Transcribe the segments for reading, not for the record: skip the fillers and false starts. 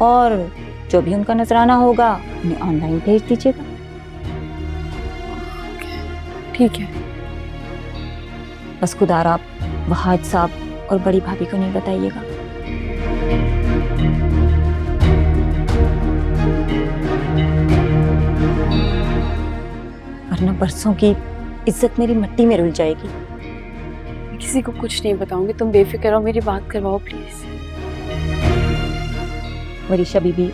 और जो भी उनका नजराना होगा उन्हें ऑनलाइन भेज दीजिएगा। ठीक है। बस खुदार आप वहाज साहब और बड़ी भाभी को नहीं बताइएगा। वरना बरसों की इज्जत मेरी मिट्टी में रुल जाएगी। किसी को कुछ नहीं बताऊंगी, तुम बेफिक्र हो, मेरी बात करवाओ प्लीज। वरीशा बीबी,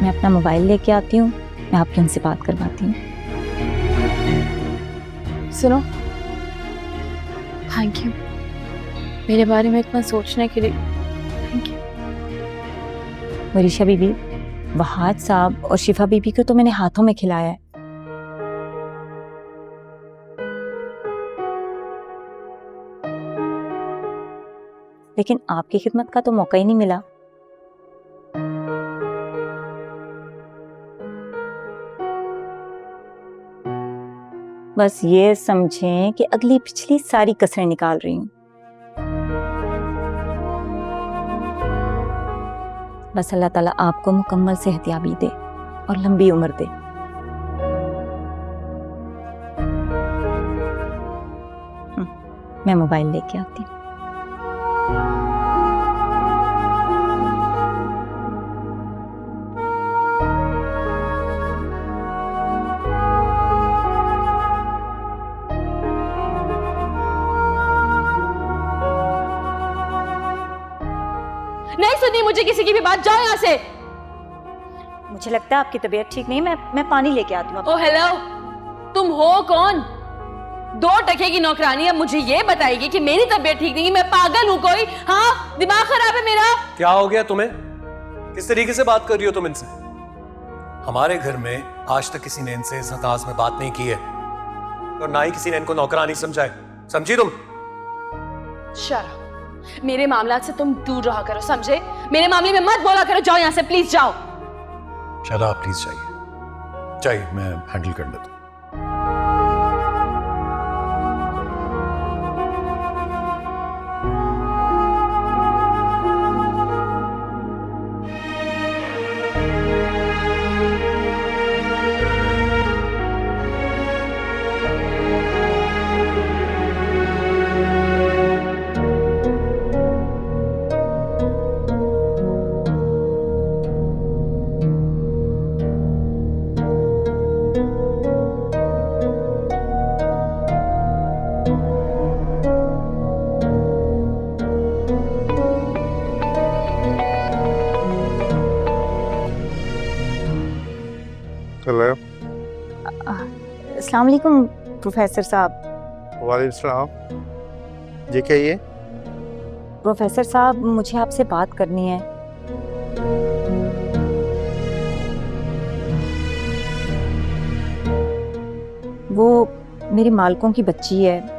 मैं अपना मोबाइल लेके आती हूँ, मैं आपकी उनसे बात करवाती हूँ। सुनो, थैंक यू मेरे बारे में इतना सोचने के लिए, थैंक यू। वरीशा बीबी, वहाज साहब और शिफा बीबी को तो मैंने हाथों में खिलाया है। लेकिन आपकी खिदमत का तो मौका ही नहीं मिला। बस ये समझें कि अगली पिछली सारी कसरें निकाल रही हूं। बस अल्लाह ताला आपको मुकम्मल सेहतयाबी दे और लंबी उम्र दे। मैं मोबाइल लेके आती हूँ। नहीं सुननी मुझे किसी की भी बात, जाओ यहाँ से। मुझे लगता है आपकी तबीयत ठीक नहीं, मैं पानी लेके आती हूँ। ओ हेलो, तुम हो कौन? 2 टके की नौकरानी है, मुझे ये बताएगी कि मेरी तबीयत ठीक नहीं, मैं पागल हूँ कोई? हाँ, दिमाग खराब है मेरा। क्या हो गया तुम्हें? किस तरीके से बात कर रही हो तुम इनसे? हमारे घर में आज तक किसी ने इनसे इस अंदाज में बात नहीं की है और ना ही किसी ने इनको नौकरानी समझा है। समझी तुम? शर्म, मेरे मामला से तुम दूर रहा करो, समझे? मेरे मामले में मत बोला करो, जाओ यहाँ से प्लीज, जाओ। शायद प्लीज चाहिए, मैं हैंडल कर लेता हूँ। हेलो। अस्सलाम वालेकुम प्रोफेसर साहब। वालेकुम सलाम। जी कहिए। प्रोफेसर साहब, मुझे आपसे बात करनी है। वो मेरे मालकों की बच्ची है।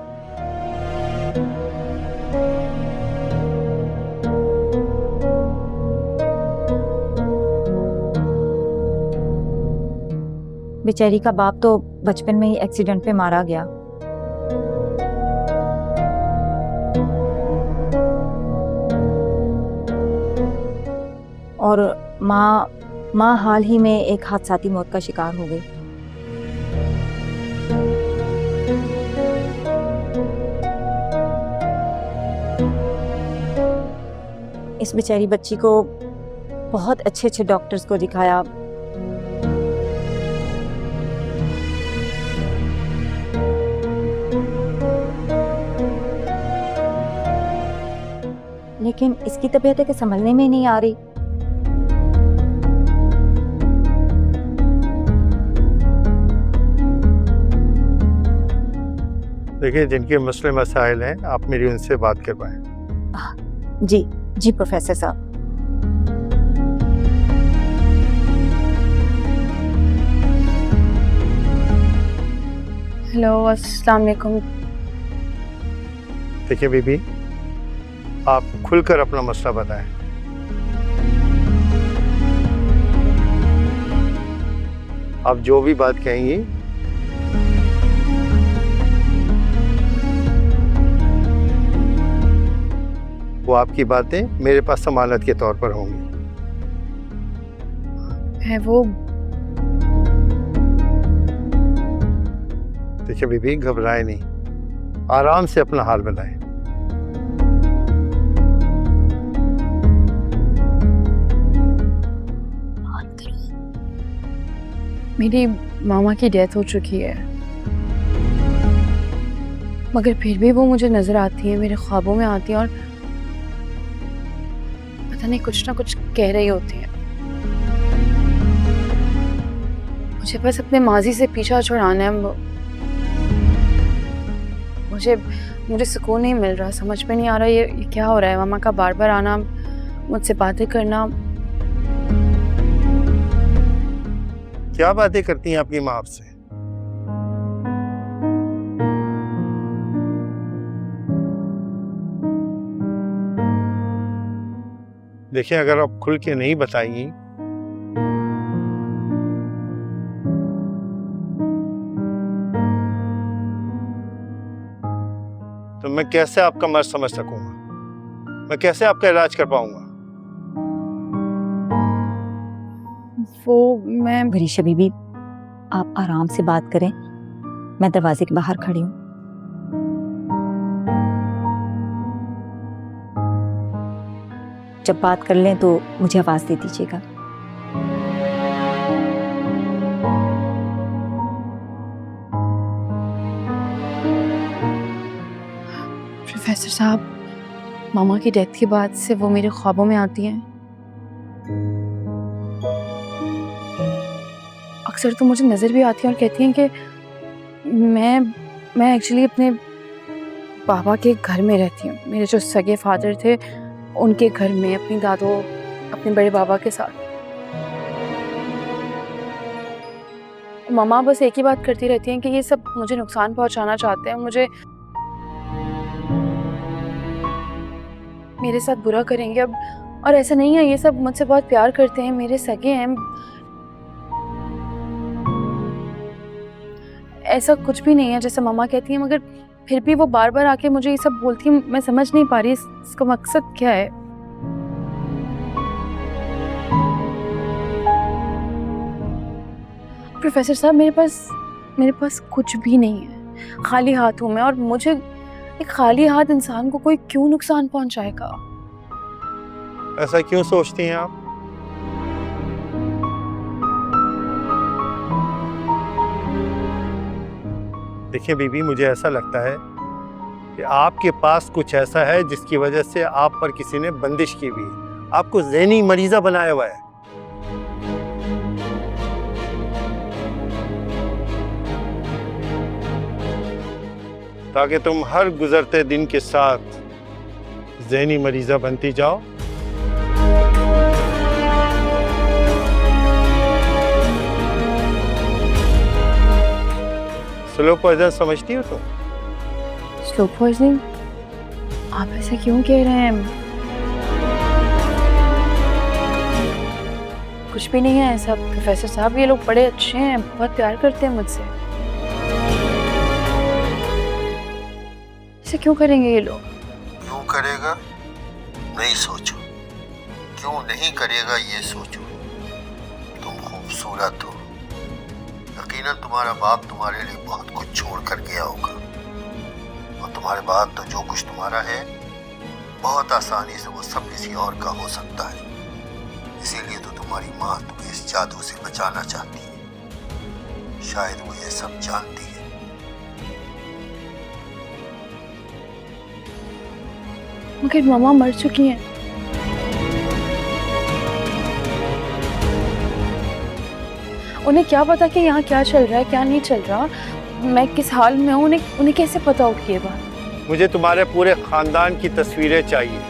बेचारी का बाप तो बचपन में ही एक्सीडेंट पे मारा गया। और माँ हाल ही में एक हादसाती मौत का शिकार हो गई। इस बेचारी बच्ची को बहुत अच्छे डॉक्टर्स को दिखाया, लेकिन इसकी तबीयत के संभलने में नहीं आ रही। देखिए, जिनके मसले मसाइल हैं आप मेरी उनसे बात करवाएं। जी प्रोफेसर साहब। हेलो, अस्सलाम वालेकुम। देखिए बीबी, आप खुलकर अपना मसला बताएं। आप जो भी बात कहेंगी वो आपकी बातें मेरे पास जमानत के तौर पर होंगी। है वो देखिए बीबी, घबराए नहीं, आराम से अपना हाल बनाए। मेरी मामा की डेथ हो चुकी है, मगर फिर भी वो मुझे नजर आती है, मेरे ख्वाबों में आती है और पता नहीं कुछ ना कुछ कह रही होती है। मुझे बस अपने माजी से पीछा छुड़ाना है। मुझे सुकून नहीं मिल रहा, समझ में नहीं आ रहा ये क्या हो रहा है। मामा का बार बार आना, मुझसे बातें करना। क्या बातें करती हैं आपकी माँ आपसे? देखिए, अगर आप खुल के नहीं बताएंगी तो मैं कैसे आपका मर्ज समझ सकूंगा? मैं कैसे आपका इलाज कर पाऊंगा? वो मैं वरीशा बीबी, आप आराम से बात करें, मैं दरवाजे के बाहर खड़ी हूँ। जब बात कर लें तो मुझे आवाज दे दीजिएगा। प्रोफेसर साहब, मामा की डेथ के बाद से वो मेरे ख्वाबों में आती हैं। अक्सर तो मुझे नज़र भी आती हैं और कहती हैं कि मैं एक्चुअली अपने पापा के घर में रहती हूँ। मेरे जो सगे फादर थे उनके घर में, अपनी दादो, अपने बड़े बाबा के साथ। मामा बस एक ही बात करती रहती हैं कि ये सब मुझे नुकसान पहुंचाना चाहते हैं, मुझे मेरे साथ बुरा करेंगे अब। और ऐसा नहीं है, ये सब मुझसे बहुत प्यार करते हैं, मेरे सगे हैं। ऐसा कुछ भी नहीं है जैसा मामा कहती हैं, मगर फिर भी वो बार बार आके मुझे ये सब बोलती है। मैं समझ नहीं पा रही इसका मकसद क्या है। प्रोफेसर साहब, मेरे पास कुछ भी नहीं है, खाली हाथ हूँ मैं। और मुझे एक खाली हाथ इंसान को कोई क्यों नुकसान पहुंचाएगा? ऐसा क्यों सोचती हैं आप? देखिए बीबी, मुझे ऐसा लगता है कि आपके पास कुछ ऐसा है जिसकी वजह से आप पर किसी ने बंदिश की हुई है, आपको ज़हनी मरीज़ा बनाया हुआ है। ताकि तुम हर गुजरते दिन के साथ ज़हनी मरीज़ा बनती जाओ। स्लो पॉइजन समझती हो तुम? Slow poisoning? आप ऐसा क्यों कह रहे हैं? कुछ भी नहीं है ऐसा प्रोफेसर साहब। ये लोग बड़े अच्छे हैं, बहुत प्यार करते हैं मुझसे। ऐसा क्यों करेंगे ये लोग? क्यों करेगा? नहीं सोचो। क्यों नहीं करेगा ये सोचो। तुम खूबसूरत हो। यकीनन तुम्हारा बाप तुम्हारे लिए बहुत कुछ छोड़ कर गया होगा, और तुम्हारे बाद तो जो कुछ तुम्हारा है बहुत आसानी से वो सब किसी और का हो सकता है। इसीलिए तो तुम्हारी माँ तुम्हें इस जादू से बचाना चाहती है। शायद वो ये सब जानती है। मगर मामा मर चुकी हैं। उन्हें क्या पता कि यहाँ क्या चल रहा है, क्या नहीं चल रहा, मैं किस हाल में हूँ। उन्हें कैसे पता होगी ये बात? मुझे तुम्हारे पूरे खानदान की तस्वीरें चाहिए।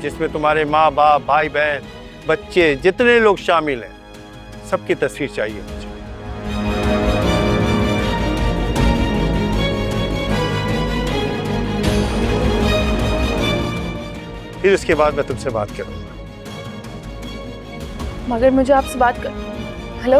जिसमें तुम्हारे माँ बाप, भाई बहन, बच्चे, जितने लोग शामिल हैं, सबकी तस्वीर चाहिए मुझे। फिर उसके बाद मैं तुमसे बात करूंगा। मगर मुझे आपसे बात कर। हेलो।